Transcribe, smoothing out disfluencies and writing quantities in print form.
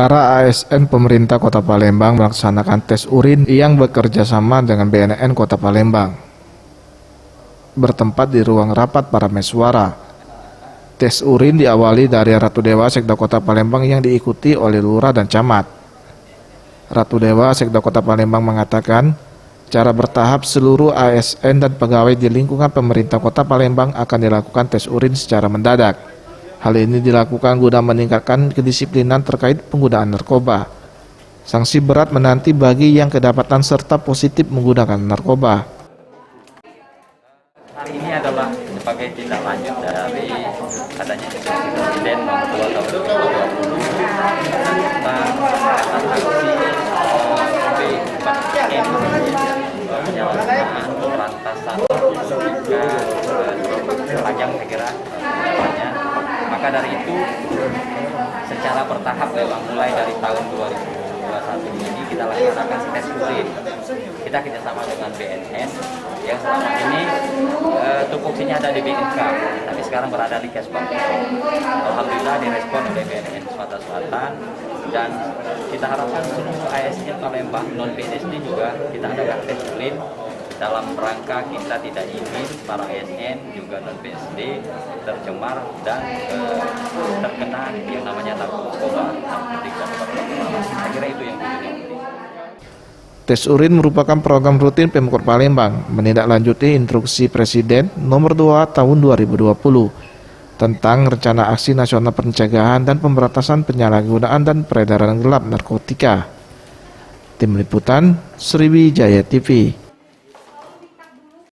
Para ASN pemerintah Kota Palembang melaksanakan tes urin yang bekerja sama dengan BNN Kota Palembang. Bertempat di ruang rapat para meswara. Tes urin diawali dari Ratu Dewa Sekda Kota Palembang yang diikuti oleh lurah dan camat. Ratu Dewa Sekda Kota Palembang mengatakan, cara bertahap seluruh ASN dan pegawai di lingkungan pemerintah Kota Palembang akan dilakukan tes urin secara mendadak. Hal ini dilakukan guna meningkatkan kedisiplinan terkait penggunaan narkoba. Sanksi berat menanti bagi yang kedapatan serta positif menggunakan narkoba. Hari ini adalah sebagai tindak lanjut dari adanya instruksi Presiden nomor 2 tahun 2020 tentang aksi penyalahgunaan pemberantasan narkotika sepanjang saya kira namanya. Maka dari itu secara bertahap memang mulai dari tahun 2021 ini kita laksanakan tes urin. Kita kerjasama dengan BNN yang selama ini tupoksinya ada di BNK, tapi sekarang berada di Kesbang. Alhamdulillah direspon oleh BNN Sumatera Selatan, dan kita harapkan seluruh ASN Palembang non PNSD juga kita adakan tes urin dalam rangka kita tidak ingin para ASN juga non PNSD tercemar dan terkena yang namanya narkoba. Saya kira itu yang penting. Tes urin merupakan program rutin Pemkot Palembang menindaklanjuti instruksi Presiden nomor 2 tahun 2020 tentang Rencana Aksi Nasional Pencegahan dan Pemberantasan Penyalahgunaan dan Peredaran Gelap Narkotika. Tim Liputan Sriwijaya TV.